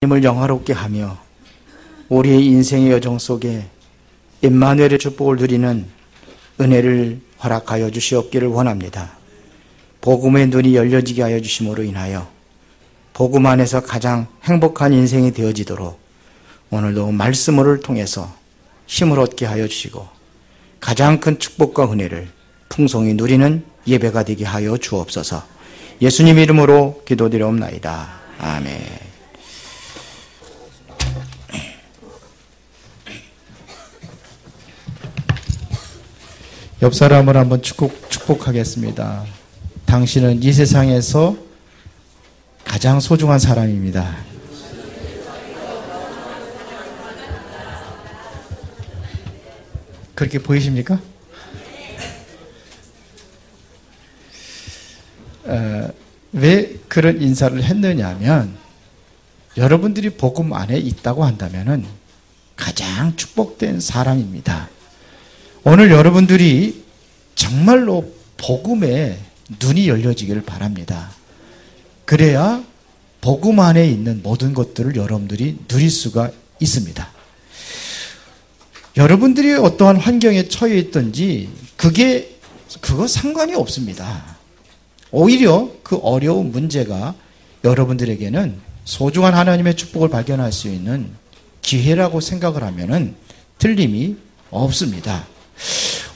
하나님을 영화롭게 하며 우리의 인생의 여정 속에 임마누엘의 축복을 누리는 은혜를 허락하여 주시옵기를 원합니다. 복음의 눈이 열려지게 하여 주심으로 인하여 복음 안에서 가장 행복한 인생이 되어지도록 오늘도 말씀을 통해서 힘을 얻게 하여 주시고 가장 큰 축복과 은혜를 풍성히 누리는 예배가 되게 하여 주옵소서. 예수님 이름으로 기도드리옵나이다. 아멘. 옆 사람을 한번 축복하겠습니다. 당신은 이 세상에서 가장 소중한 사람입니다. 그렇게 보이십니까? 왜 그런 인사를 했느냐 하면 여러분들이 복음 안에 있다고 한다면 가장 축복된 사람입니다. 오늘 여러분들이 정말로 복음에 눈이 열려지기를 바랍니다. 그래야 복음 안에 있는 모든 것들을 여러분들이 누릴 수가 있습니다. 여러분들이 어떠한 환경에 처해 있든지 그거 상관이 없습니다. 오히려 그 어려운 문제가 여러분들에게는 소중한 하나님의 축복을 발견할 수 있는 기회라고 생각을 하면은 틀림이 없습니다.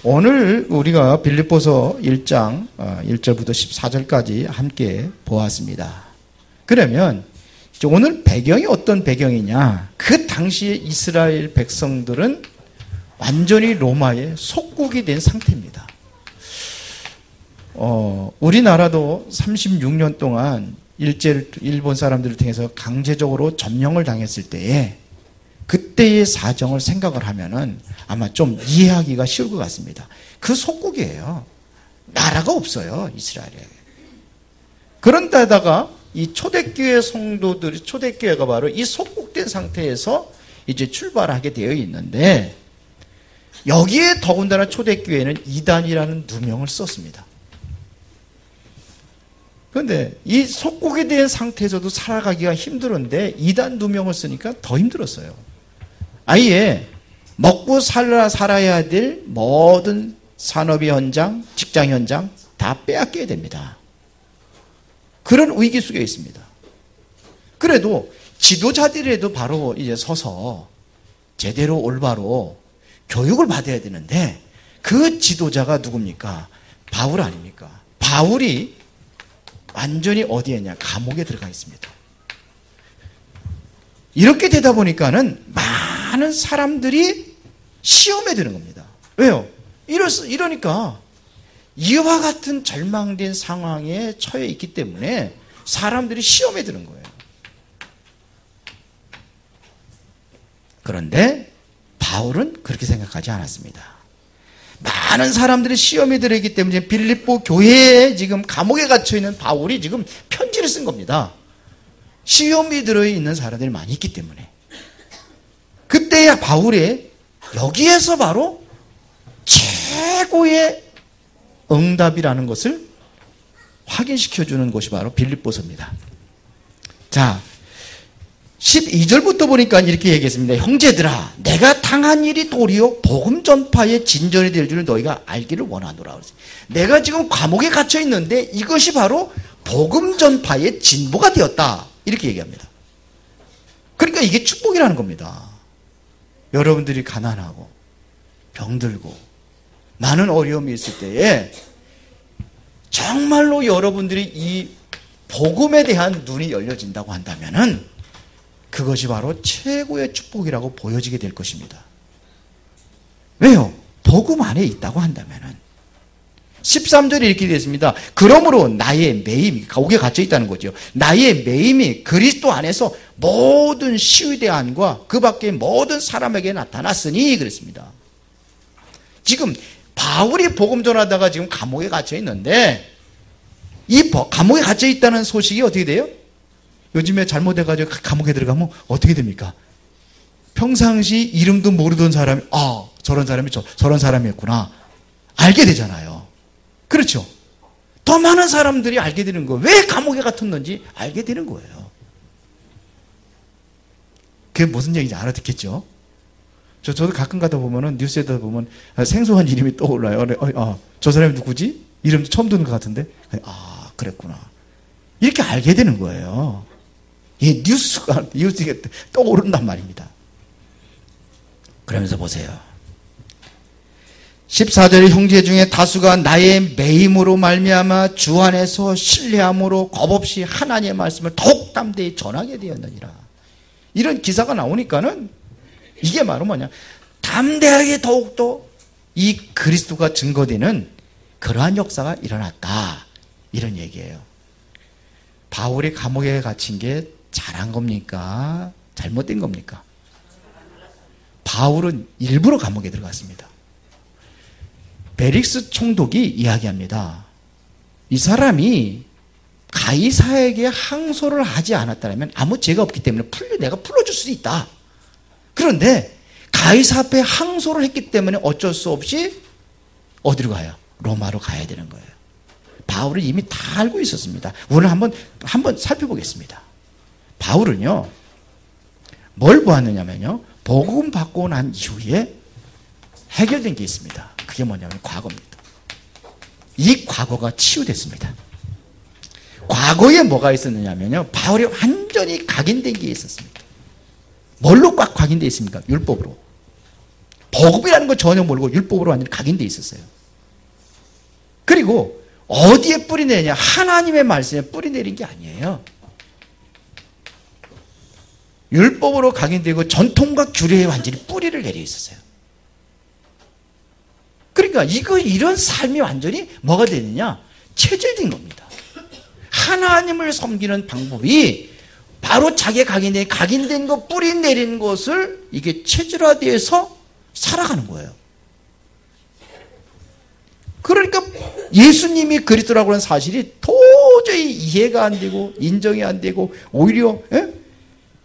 오늘 우리가 빌립보서 1장 1절부터 14절까지 함께 보았습니다. 그러면 오늘 배경이 어떤 배경이냐? 그 당시에 이스라엘 백성들은 완전히 로마의 속국이 된 상태입니다. 우리나라도 36년 동안 일본 사람들을 통해서 강제적으로 점령을 당했을 때에 그때의 사정을 생각을 하면은 아마 좀 이해하기가 쉬울 것 같습니다. 그 속국이에요. 나라가 없어요, 이스라엘에. 그런데다가 이 초대교회 성도들이, 초대교회가 바로 이 속국된 상태에서 이제 출발하게 되어 있는데, 여기에 더군다나 초대교회는 이단이라는 누명을 썼습니다. 그런데 이 속국이 된 상태에서도 살아가기가 힘들었는데 이단 누명을 쓰니까 더 힘들었어요. 아예 먹고 살아야 될 모든 산업의 현장, 직장 현장 다 빼앗겨야 됩니다. 그런 위기 속에 있습니다. 그래도 지도자들에도 바로 이제 서서 제대로 올바로 교육을 받아야 되는데 그 지도자가 누굽니까? 바울 아닙니까? 바울이 완전히 어디에 있냐? 감옥에 들어가 있습니다. 이렇게 되다 보니까는 많은 사람들이 시험에 드는 겁니다. 왜요? 이러니까 이와 같은 절망된 상황에 처해 있기 때문에 사람들이 시험에 드는 거예요. 그런데 바울은 그렇게 생각하지 않았습니다. 많은 사람들이 시험에 들어있기 때문에 빌립보 교회에 지금 감옥에 갇혀있는 바울이 지금 편지를 쓴 겁니다. 시험에 들어있는 사람들이 많이 있기 때문에. 그때야 바울의 여기에서 바로 최고의 응답이라는 것을 확인시켜주는 것이 바로 빌립보서입니다. 자, 12절부터 보니까 이렇게 얘기했습니다. 형제들아, 내가 당한 일이 도리어 복음 전파의 진전이 될 줄을 너희가 알기를 원하노라. 내가 지금 감옥에 갇혀 있는데 이것이 바로 복음 전파의 진보가 되었다. 이렇게 얘기합니다. 그러니까 이게 축복이라는 겁니다. 여러분들이 가난하고 병들고 많은 어려움이 있을 때에 정말로 여러분들이 이 복음에 대한 눈이 열려진다고 한다면은 그것이 바로 최고의 축복이라고 보여지게 될 것입니다. 왜요? 복음 안에 있다고 한다면은 13절에 이렇게 되어 있습니다. 그러므로 나의 매임이, 감옥에 갇혀 있다는 거죠. 나의 매임이 그리스도 안에서 모든 시위대안과 그 밖의 모든 사람에게 나타났으니 그랬습니다. 지금 바울이 복음 전하다가 지금 감옥에 갇혀 있는데 이 감옥에 갇혀 있다는 소식이 어떻게 돼요? 요즘에 잘못해가지고 감옥에 들어가면 어떻게 됩니까? 평상시 이름도 모르던 사람이 저런 사람이 저런 사람이었구나 알게 되잖아요. 그렇죠? 더 많은 사람들이 알게 되는 거예요. 왜 감옥에 갇혔는지 알게 되는 거예요. 그게 무슨 얘기인지 알아듣겠죠? 저도 가끔 가다 보면은, 뉴스에다 보면 생소한 이름이 떠올라요. 저 사람이 누구지? 이름도 처음 듣는 것 같은데. 아, 그랬구나. 이렇게 알게 되는 거예요. 이 뉴스가 떠오른단 말입니다. 그러면서 보세요. 14절에 형제 중에 다수가 나의 매임으로 말미암아 주 안에서 신뢰함으로 겁없이 하나님의 말씀을 더욱 담대히 전하게 되었느니라. 이런 기사가 나오니까는 이게 바로 뭐냐, 담대하게 더욱더 이 그리스도가 증거되는 그러한 역사가 일어났다, 이런 얘기예요. 바울이 감옥에 갇힌 게 잘한 겁니까? 잘못된 겁니까? 바울은 일부러 감옥에 들어갔습니다. 벨릭스 총독이 이야기합니다. 이 사람이 가이사에게 항소를 하지 않았다면 아무 죄가 없기 때문에 내가 풀어줄 수 있다. 그런데 가이사 앞에 항소를 했기 때문에 어쩔 수 없이 어디로 가요? 로마로 가야 되는 거예요. 바울은 이미 다 알고 있었습니다. 오늘 한번 살펴보겠습니다. 바울은요, 뭘 보았느냐면요, 복음 받고 난 이후에 해결된 게 있습니다. 그게 뭐냐면 과거입니다. 이 과거가 치유됐습니다. 과거에 뭐가 있었느냐면요, 바울이 완전히 각인된 게 있었습니다. 뭘로 꽉 각인되어 있습니까? 율법으로. 복음이라는 걸 전혀 모르고 율법으로 완전히 각인되어 있었어요. 그리고 어디에 뿌리 내냐? 하나님의 말씀에 뿌리 내린 게 아니에요. 율법으로 각인되고 전통과 규례에 완전히 뿌리를 내려 있었어요. 그러니까 이런 삶이 완전히 뭐가 되느냐? 체질된 겁니다. 하나님을 섬기는 방법이 바로 자기가 각인된 것, 뿌리 내린 것을 이게 체질화되어서 살아가는 거예요. 그러니까 예수님이 그리스도라고 하는 사실이 도저히 이해가 안 되고 인정이 안 되고 오히려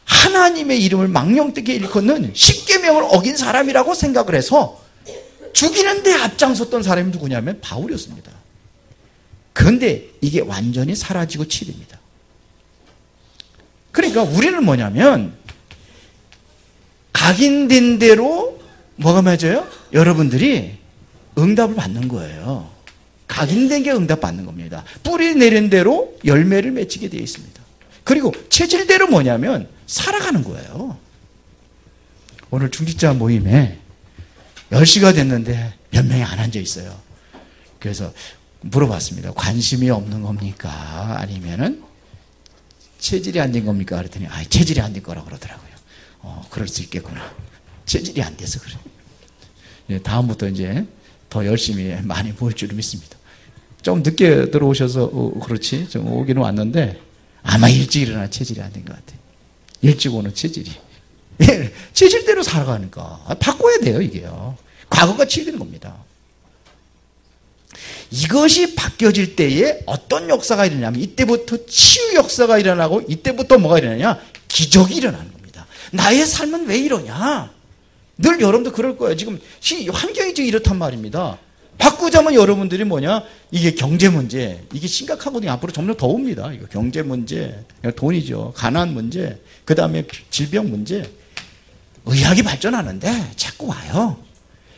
하나님의 이름을 망령되게 일컫는 십계명을 어긴 사람이라고 생각을 해서 죽이는 데 앞장섰던 사람이 누구냐면 바울이었습니다. 그런데 이게 완전히 사라지고 치료입니다. 그러니까 우리는 뭐냐면 각인된 대로 뭐가 맞아요? 여러분들이 응답을 받는 거예요. 각인된 게 응답 받는 겁니다. 뿌리 내린 대로 열매를 맺히게 되어 있습니다. 그리고 체질대로 뭐냐면 살아가는 거예요. 오늘 중직자 모임에 10시가 됐는데 몇 명이 안 앉아 있어요. 그래서 물어봤습니다. 관심이 없는 겁니까? 아니면은 체질이 안 된 겁니까? 그랬더니 체질이 안 된 거라고 그러더라고요. 그럴 수 있겠구나. 체질이 안 돼서 그래. 다음부터 이제 더 열심히 많이 모일 줄 믿습니다. 좀 늦게 들어오셔서 그렇지. 좀 오기는 왔는데 아마 일찍 일어나 체질이 안 된 것 같아요. 일찍 오는 체질이. 체질대로 살아가니까 바꿔야 돼요, 이게요. 과거가 치유되는 겁니다. 이것이 바뀌어질 때에 어떤 역사가 일어나냐면 이때부터 치유 역사가 일어나고 이때부터 뭐가 일어나냐? 기적이 일어나는 겁니다. 나의 삶은 왜 이러냐? 늘 여러분도 그럴 거예요. 지금 환경이 지금 이렇단 말입니다. 바꾸자면 여러분들이 뭐냐? 이게 경제 문제, 이게 심각하거든요. 앞으로 점점 더 옵니다. 이거 경제 문제, 돈이죠. 가난 문제, 그 다음에 질병 문제. 의학이 발전하는데 자꾸 와요.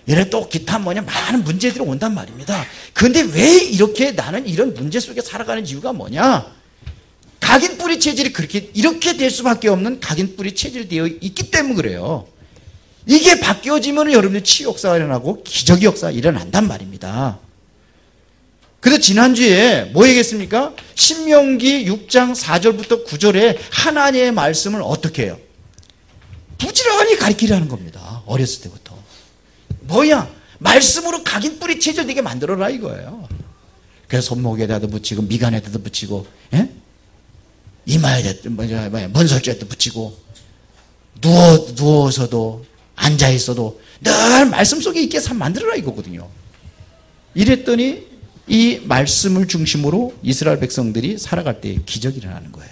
이래 또 기타 많은 문제들이 온단 말입니다. 그런데 왜 이렇게 나는 이런 문제 속에 살아가는 이유가 뭐냐? 각인 뿌리 체질이 이렇게 될 수밖에 없는 각인 뿌리 체질이 되어 있기 때문에 그래요. 이게 바뀌어지면 여러분들 치유 역사가 일어나고 기적의 역사가 일어난단 말입니다. 그래서 지난주에 뭐 얘기했습니까? 신명기 6장 4절부터 9절에 하나님의 말씀을 어떻게 해요? 부지런히 가르치라는 겁니다. 어렸을 때부터. 말씀으로 각인 뿌리 체질되게 만들어라 이거예요. 그래서 손목에다도 붙이고 미간에다도 붙이고 이마에다 문설주에도 붙이고 누워서도 앉아있어도 늘 말씀 속에 있게 만들어라 이거거든요. 이랬더니 이 말씀을 중심으로 이스라엘 백성들이 살아갈 때 기적이 일어나는 거예요.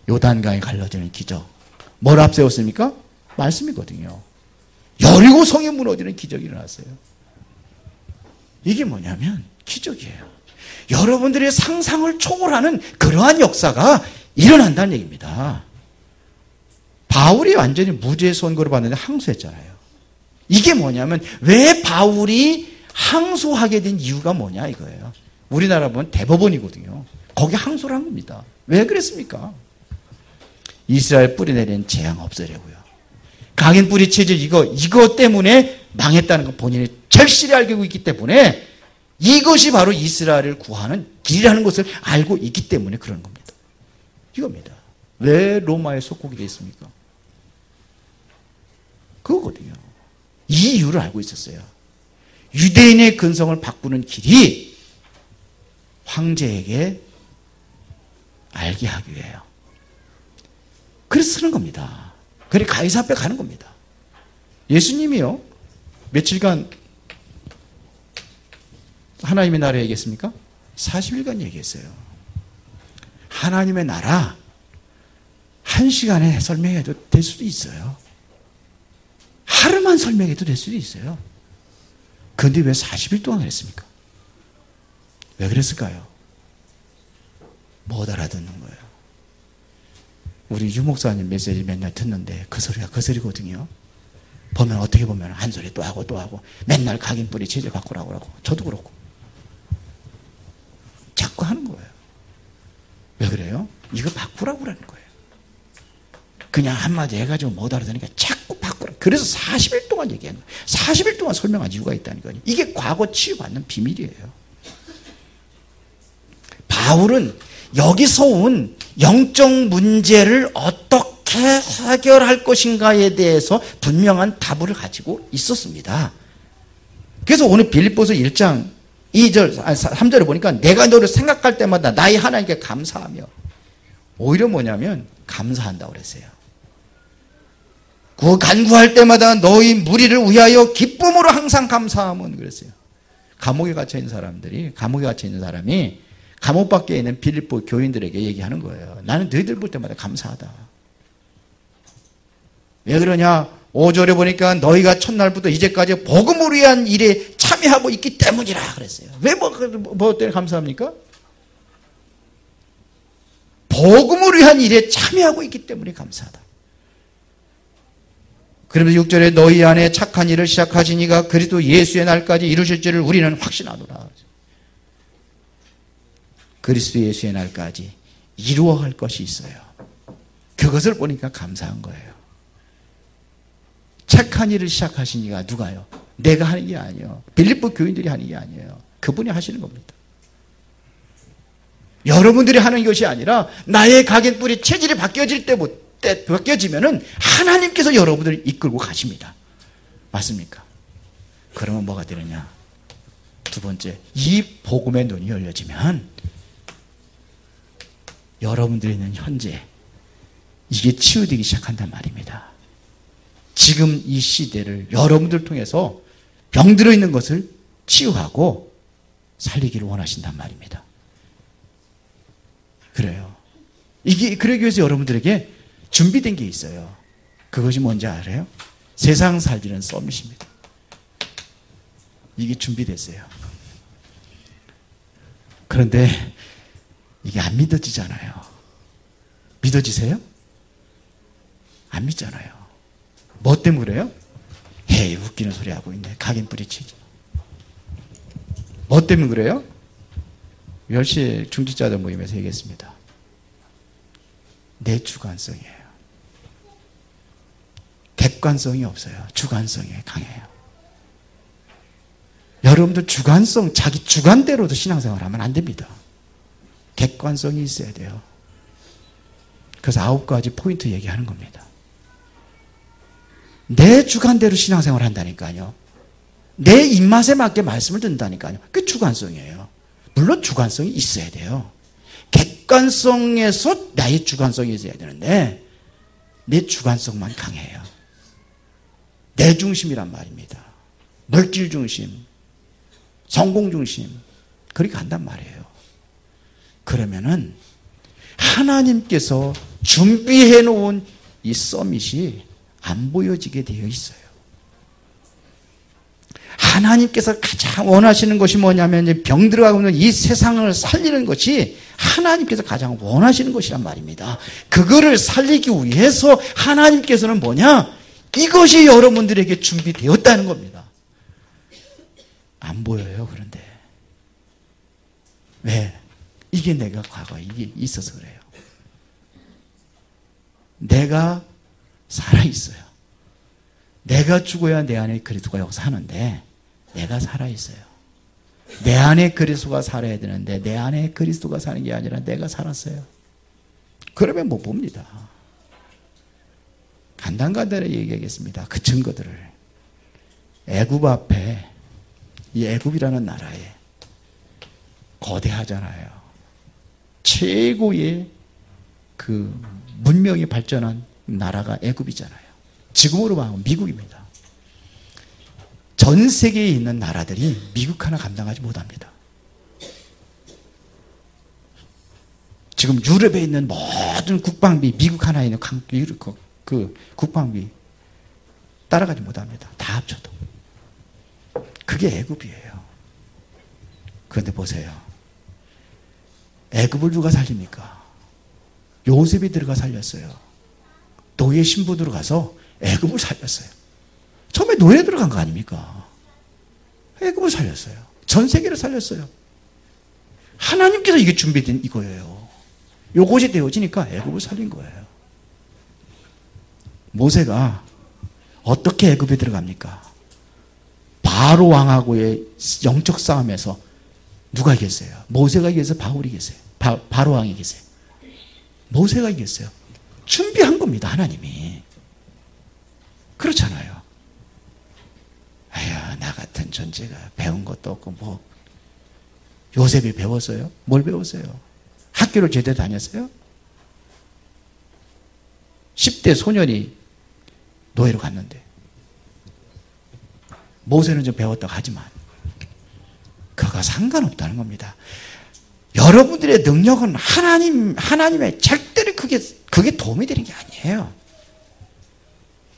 요단강이 갈라지는 기적. 뭘 앞세웠습니까? 말씀이거든요. 여리고 성이 무너지는 기적이 일어났어요. 이게 뭐냐면 기적이에요. 여러분들의 상상을 초월하는 그러한 역사가 일어난다는 얘기입니다. 바울이 완전히 무죄 선고를 받는데 항소했잖아요. 이게 뭐냐면 왜 바울이 항소하게 된 이유가 뭐냐 이거예요. 우리나라 보면 대법원이거든요. 거기 항소를 한 겁니다. 왜 그랬습니까? 이스라엘 뿌리 내린 재앙 없애려고요. 각인 뿌리 체질 이거 때문에 망했다는 거 본인이 절실히 알고 있기 때문에 이것이 바로 이스라엘을 구하는 길이라는 것을 알고 있기 때문에 그런 겁니다. 이겁니다. 왜 로마에 속국이 됐습니까? 그거거든요. 이 이유를 알고 있었어요. 유대인의 근성을 바꾸는 길이 황제에게 알게 하기 위해요. 그래서 쓰는 겁니다. 그래 가이사 앞에 가는 겁니다. 예수님이요. 며칠간 하나님의 나라 얘기했습니까? 40일간 얘기했어요. 하나님의 나라 1시간에 설명해도 될 수도 있어요. 하루만 설명해도 될 수도 있어요. 그런데 왜 40일 동안 그랬습니까? 왜 그랬을까요? 못 알아듣는 거예요. 우리 유 목사님 메시지 맨날 듣는데 그 소리가 그 소리거든요. 보면 어떻게 보면 한 소리 또 하고 또 하고 맨날 각인 뿌리 체질 바꾸라고 하고 저도 그렇고 자꾸 하는 거예요. 왜 그래요? 이거 바꾸라고 하는 거예요. 그냥 한마디 해가지고 못 알아듣으니까 자꾸 바꾸라. 그래서 40일 동안 얘기하는 거예요. 40일 동안 설명한 이유가 있다니까요. 이게 과거 치유받는 비밀이에요. 바울은 여기서 온 영적 문제를 어떻게 해결할 것인가에 대해서 분명한 답을 가지고 있었습니다. 그래서 오늘 빌립보서 1장 2절, 3절을 보니까 내가 너를 생각할 때마다 나의 하나님께 감사하며 오히려 뭐냐면 감사한다고 그랬어요. 그 간구할 때마다 너희 무리를 위하여 기쁨으로 항상 감사함은 그랬어요. 감옥에 갇혀있는 사람이 감옥 밖에 있는 빌립보 교인들에게 얘기하는 거예요. 나는 너희들 볼 때마다 감사하다. 왜 그러냐? 5절에 보니까 너희가 첫날부터 이제까지 복음을 위한 일에 참여하고 있기 때문이라 그랬어요. 왜 뭐 때문에 감사합니까? 복음을 위한 일에 참여하고 있기 때문에 감사하다. 그러면서 6절에 너희 안에 착한 일을 시작하신 이가 그리스도 예수의 날까지 이루실 줄을 우리는 확신하노라. 그리스도 예수의 날까지 이루어갈 것이 있어요. 그것을 보니까 감사한 거예요. 착한 일을 시작하신 이가 누가요? 내가 하는 게 아니에요. 빌립보 교인들이 하는 게 아니에요. 그분이 하시는 겁니다. 여러분들이 하는 것이 아니라 나의 각인 뿌리 체질이 바뀌어지면은 하나님께서 여러분들을 이끌고 가십니다. 맞습니까? 그러면 뭐가 되느냐? 두 번째, 이 복음의 눈이 열려지면 여러분들이 있는 현재 이게 치유되기 시작한단 말입니다. 지금 이 시대를 여러분들 통해서 병들어 있는 것을 치유하고 살리기를 원하신단 말입니다. 그래요. 그러기 위해서 여러분들에게 준비된 게 있어요. 그것이 뭔지 알아요? 세상 살기는 썸밋입니다. 이게 준비됐어요. 그런데 이게 안 믿어지잖아요. 믿어지세요? 안 믿잖아요. 뭐 때문에 그래요? 헤이 웃기는 소리 하고 있네. 각인 뿌리치기. 뭐 때문에 그래요? 10시에 중직자들 모임에서 얘기했습니다. 내 주관성이에요. 객관성이 없어요. 주관성이 강해요. 여러분들 주관성, 자기 주관대로도 신앙생활 하면 안 됩니다. 객관성이 있어야 돼요. 그래서 9가지 포인트 얘기하는 겁니다. 내 주관대로 신앙생활 한다니까요. 내 입맛에 맞게 말씀을 듣는다니까요. 그게 주관성이에요. 물론 주관성이 있어야 돼요. 객관성에서 나의 주관성이 있어야 되는데 내 주관성만 강해요. 내 중심이란 말입니다. 물질 중심, 성공 중심 그렇게 간단 말이에요. 그러면은 하나님께서 준비해 놓은 이 서밋이 안 보여지게 되어 있어요. 하나님께서 가장 원하시는 것이 뭐냐면 병 들어가고 있는 이 세상을 살리는 것이 하나님께서 가장 원하시는 것이란 말입니다. 그거를 살리기 위해서 하나님께서는 뭐냐? 이것이 여러분들에게 준비되었다는 겁니다. 안 보여요, 그런데. 왜? 이게 내가 과거에 이게 있어서 그래요. 내가 살아있어요. 내가 죽어야 내 안에 그리스도가 여기서 사는데 내가 살아있어요. 내 안에 그리스도가 살아야 되는데 내 안에 그리스도가 사는 게 아니라 내가 살았어요. 그러면 못 봅니다. 간단하게 얘기하겠습니다. 그 증거들을. 애굽 앞에 이 애굽이라는 나라에 거대하잖아요. 최고의 그 문명이 발전한 나라가 애굽이잖아요. 지금으로 말하면 미국입니다. 전 세계에 있는 나라들이 미국 하나 감당하지 못합니다. 지금 유럽에 있는 모든 국방비, 미국 하나에 있는 그 국방비 따라가지 못합니다. 다 합쳐도. 그게 애굽이에요. 그런데 보세요. 애굽을 누가 살립니까? 요셉이 들어가 살렸어요. 노예 신부 들어가서 애굽을 살렸어요. 처음에 노예 들어간 거 아닙니까? 애굽을 살렸어요. 전 세계를 살렸어요. 하나님께서 이게 준비된 이거예요. 요것이 되어지니까 애굽을 살린 거예요. 모세가 어떻게 애굽에 들어갑니까? 바로 왕하고의 영적 싸움에서 누가 이겼어요? 모세가 이겼어요? 바울이 이겼어요? 바로 왕이 이겼어요? 모세가 이겼어요. 준비한 겁니다, 하나님이. 그렇잖아요. 아휴, 나 같은 존재가 배운 것도 없고 뭐 요셉이 배웠어요? 뭘 배웠어요? 학교를 제대로 다녔어요? 10대 소년이 노예로 갔는데 모세는 좀 배웠다고 하지만 그가 상관없다는 겁니다. 여러분들의 능력은 하나님의 절대로 그게 도움이 되는 게 아니에요.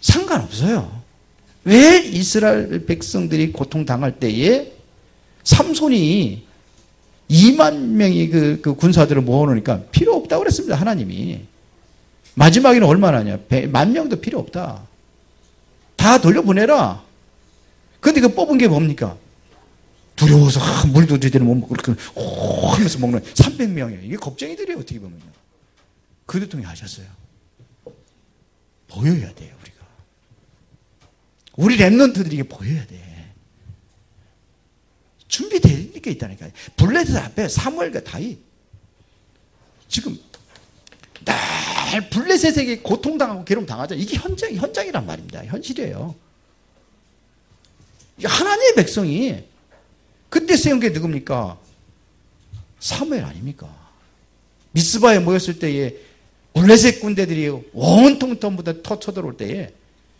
상관없어요. 왜 이스라엘 백성들이 고통당할 때에 삼손이 2만 명이 그 군사들을 모아놓으니까 필요 없다고 그랬습니다. 하나님이. 마지막에는 얼마나 하냐? 10,000명도 필요 없다. 다 돌려보내라. 근데 그 뽑은 게 뭡니까? 두려워서 물도 제대로 못 먹고 그렇게 하면서 먹는 300명이에요. 이게 겁쟁이들이에요. 어떻게 보면요. 그 대통령이 하셨어요. 보여야 돼요. 우리 랩런트들이 이게 보여야 돼. 준비되어 게 있다니까요. 블레셋 앞에 사무엘과 다윗. 지금 날 블레셋에게 고통당하고 괴로움당하죠. 이게 현장이란 말입니다. 현실이에요. 하나님의 백성이 그때 세운 게 누굽니까? 사무엘 아닙니까? 미스바에 모였을 때에 블레셋 군대들이 온통 쳐들어올 때에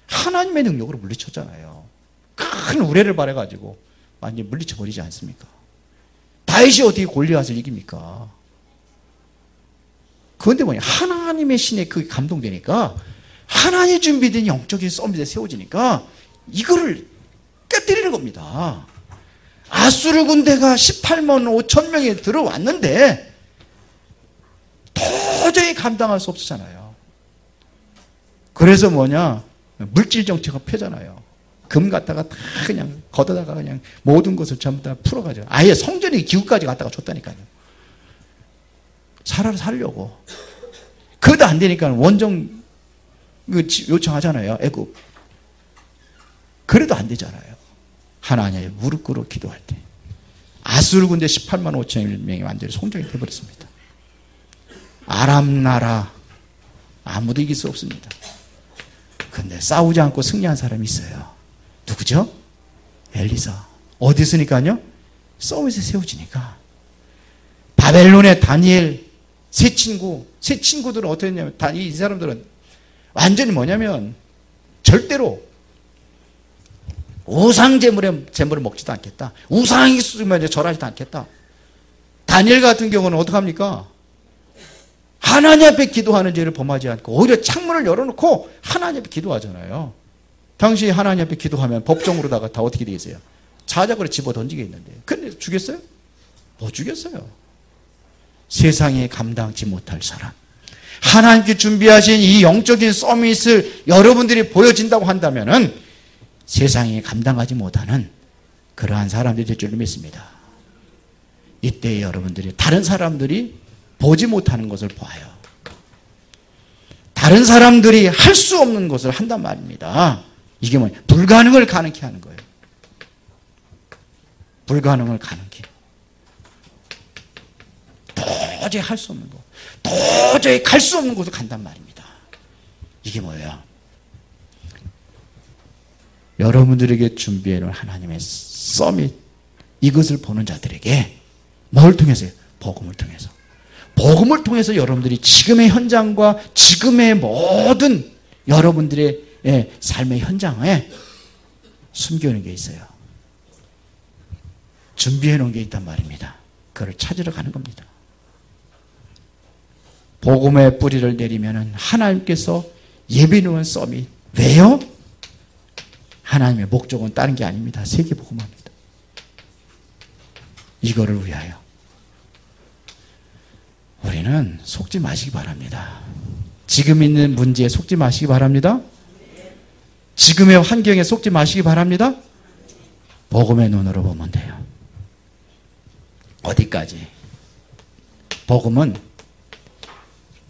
하나님의 능력으로 물리쳤잖아요. 큰 우레를 발해가지고 완전히 물리쳐버리지 않습니까? 다윗이 어떻게 골리앗을 이깁니까? 그런데 뭐냐? 하나님의 신에 그게 감동되니까 하나님이 준비된 영적인 썸밋에 세워지니까 이거를 깨뜨리는 겁니다. 아수르 군대가 18만 5천 명이 들어왔는데 도저히 감당할 수 없었잖아요. 그래서 뭐냐? 물질 정체가 펴잖아요. 금 갖다가 다 그냥 걷어다가 그냥 모든 것을 전부 다 풀어가지고 아예 성전의 기구까지 갖다가 줬다니까요. 살려고. 그것도 안 되니까 원정 요청하잖아요. 애굽. 그래도 안 되잖아요. 하나님의 무릎 꿇어 기도할 때. 아수르 군대 18만 5천 명이 완전히 성전이 되어버렸습니다. 아람 나라 아무도 이길 수 없습니다. 근데 싸우지 않고 승리한 사람이 있어요. 누구죠? 엘리사. 어디 있으니까요? 서밋에 세워지니까. 바벨론의 다니엘 세 친구들은 어떻게 했냐면 이 사람들은 완전히 뭐냐면 절대로 우상 제물을 먹지도 않겠다. 우상이 있으면 절하지도 않겠다. 다니엘 같은 경우는 어떡합니까? 하나님 앞에 기도하는 죄를 범하지 않고 오히려 창문을 열어놓고 하나님 앞에 기도하잖아요. 당시 하나님 앞에 기도하면 법정으로다가 다 어떻게 되겠어요? 자작으로 집어 던지겠는데. 근데 죽였어요? 못 죽였어요. 세상에 감당치 못할 사람. 하나님께 준비하신 이 영적인 서밋을 여러분들이 보여진다고 한다면은 세상에 감당하지 못하는 그러한 사람들이 될 줄 믿습니다. 이때 여러분들이 다른 사람들이 보지 못하는 것을 봐요. 다른 사람들이 할 수 없는 것을 한단 말입니다. 이게 뭐예요? 불가능을 가능케 하는 거예요. 불가능을 가능케. 도저히 할 수 없는 것, 도저히 갈 수 없는 곳을 간단 말입니다. 이게 뭐예요? 여러분들에게 준비해놓은 하나님의 서밋, 이것을 보는 자들에게 뭘 통해서요? 복음을 통해서. 복음을 통해서 여러분들이 지금의 현장과 지금의 모든 여러분들의 삶의 현장에 숨겨놓은 게 있어요. 준비해놓은 게 있단 말입니다. 그걸 찾으러 가는 겁니다. 복음의 뿌리를 내리면은 하나님께서 예비놓은 서밋. 왜요? 하나님의 목적은 다른 게 아닙니다. 세계복음화입니다. 이거를 위하여 우리는 속지 마시기 바랍니다. 지금 있는 문제에 속지 마시기 바랍니다. 지금의 환경에 속지 마시기 바랍니다. 복음의 눈으로 보면 돼요. 어디까지? 복음은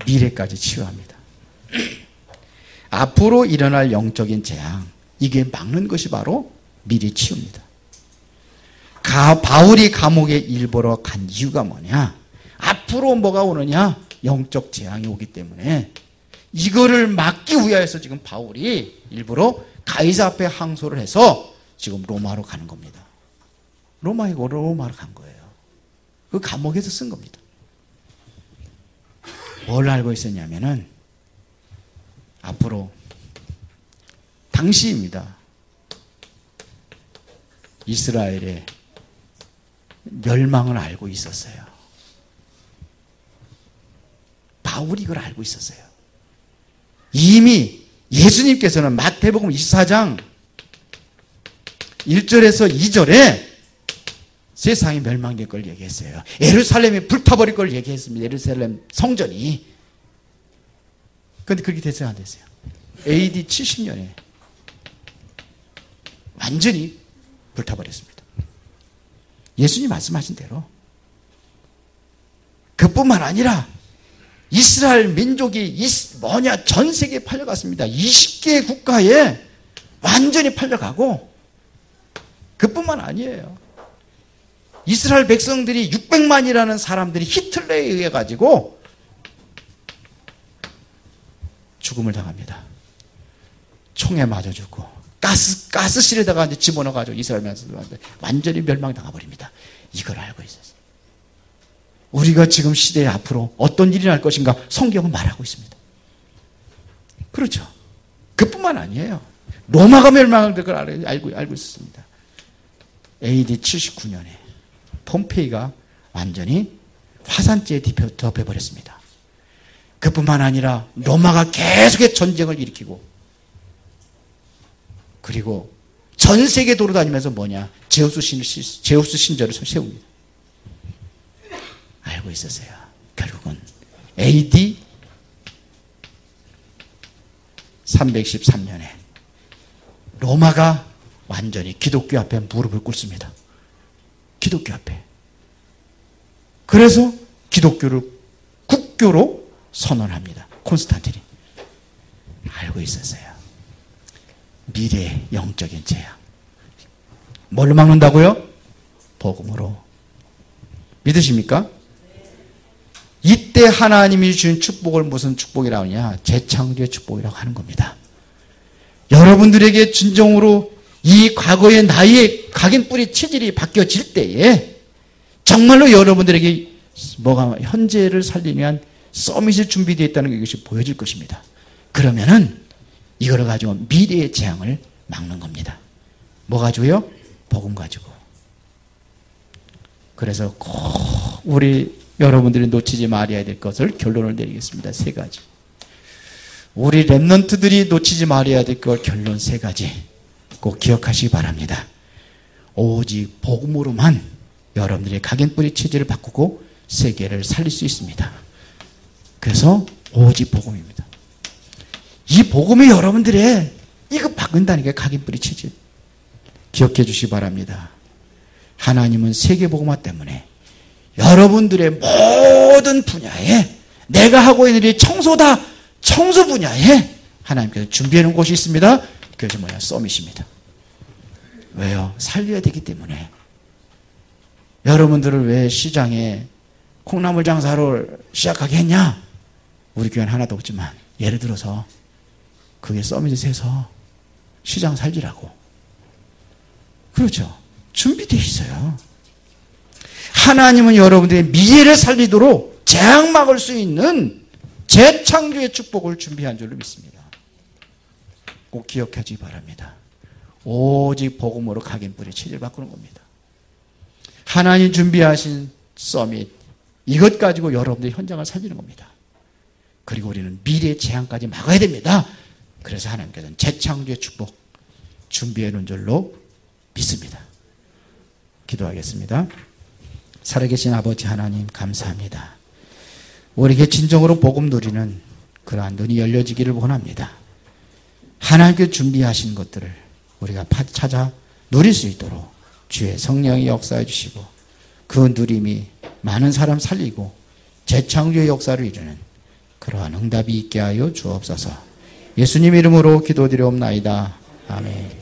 미래까지 치유합니다. 앞으로 일어날 영적인 재앙, 이게 막는 것이 바로 미리 치유입니다. 바울이 감옥에 일보러 간 이유가 뭐냐? 앞으로 뭐가 오느냐? 영적 재앙이 오기 때문에 이거를 막기 위하여서 지금 바울이 일부러 가이사 앞에 항소를 해서 지금 로마로 가는 겁니다. 로마로 간 거예요. 그 감옥에서 쓴 겁니다. 뭘 알고 있었냐면은 앞으로 당시입니다. 이스라엘의 멸망을 알고 있었어요. 바울이 이걸 알고 있었어요. 이미 예수님께서는 마태복음 24장 1절에서 2절에 세상이 멸망될 걸 얘기했어요. 예루살렘이 불타버릴 걸 얘기했습니다. 예루살렘 성전이. 그런데 그렇게 됐어요? 안 됐어요? AD 70년에 완전히 불타버렸습니다. 예수님 말씀하신 대로. 그뿐만 아니라 이스라엘 민족이 전 세계에 팔려갔습니다. 20개 국가에 완전히 팔려가고, 그뿐만 아니에요. 이스라엘 백성들이 600만이라는 사람들이 히틀러에 의해 가지고 죽음을 당합니다. 총에 맞아 죽고 가스실에다가 이제 집어넣어 가지고 이스라엘 백성들한테 완전히 멸망당해 버립니다. 이걸 알고 있었어요. 우리가 지금 시대에 앞으로 어떤 일이 날 것인가 성경은 말하고 있습니다. 그렇죠. 그뿐만 아니에요. 로마가 멸망할 걸 알고 있었습니다. AD 79년에 폼페이가 완전히 화산재에 덮여버렸습니다. 그뿐만 아니라 로마가 계속해서 전쟁을 일으키고, 그리고 전 세계 돌아다니면서 뭐냐? 제우스 신전을 세웁니다. 알고 있었어요. 결국은 AD 313년에 로마가 완전히 기독교 앞에 무릎을 꿇습니다. 기독교 앞에. 그래서 기독교를 국교로 선언합니다. 콘스탄틴이. 알고 있었어요. 미래의 영적인 재앙. 뭘로 막는다고요? 복음으로. 믿으십니까? 이때 하나님이 주신 축복을 무슨 축복이라고 하냐? 재창조의 축복이라고 하는 겁니다. 여러분들에게 진정으로 이 과거의 나의 각인 뿌리 체질이 바뀌어질 때에 정말로 여러분들에게 뭐가 현재를 살리기 위한 서밋이 준비되어 있다는 것이 보여질 것입니다. 그러면은 이거를 가지고 미래의 재앙을 막는 겁니다. 뭐 가지고요? 복음 가지고. 그래서 꼭 우리 여러분들이 놓치지 말아야 될 것을 결론을 내리겠습니다. 3가지. 우리 렘넌트들이 놓치지 말아야 될 것 결론 3가지 꼭 기억하시기 바랍니다. 오직 복음으로만 여러분들의 각인뿌리 체질을 바꾸고 세계를 살릴 수 있습니다. 그래서 오직 복음입니다. 이 복음이 여러분들의 이거 바꾼다니까 각인뿌리 체질. 기억해 주시기 바랍니다. 하나님은 세계복음화 때문에 여러분들의 모든 분야에 내가 하고 있는 일이 청소다. 청소 분야에 하나님께서 준비해 놓은 곳이 있습니다. 그것이 뭐냐? 서밋입니다. 왜요? 살려야 되기 때문에. 여러분들을 왜 시장에 콩나물 장사를 시작하게 했냐? 우리 교회는 하나도 없지만 예를 들어서 그게 서밋에서 해서 시장 살리라고. 그렇죠. 준비되어 있어요. 하나님은 여러분들의 미래를 살리도록 재앙 막을 수 있는 재창조의 축복을 준비한 줄로 믿습니다. 꼭 기억하시기 바랍니다. 오직 복음으로 각인뿌리 체질 바꾸는 겁니다. 하나님 준비하신 서밋, 이것 가지고 여러분들의 현장을 살리는 겁니다. 그리고 우리는 미래의 재앙까지 막아야 됩니다. 그래서 하나님께서는 재창조의 축복 준비해 놓은 줄로 믿습니다. 기도하겠습니다. 살아계신 아버지 하나님 감사합니다. 우리에게 진정으로 복음 누리는 그러한 눈이 열려지기를 원합니다. 하나님께 준비하신 것들을 우리가 찾아 누릴 수 있도록 주의 성령이 역사해 주시고 그 누림이 많은 사람 살리고 재창조의 역사를 이루는 그러한 응답이 있게 하여 주옵소서. 예수님 이름으로 기도드리옵나이다. 아멘.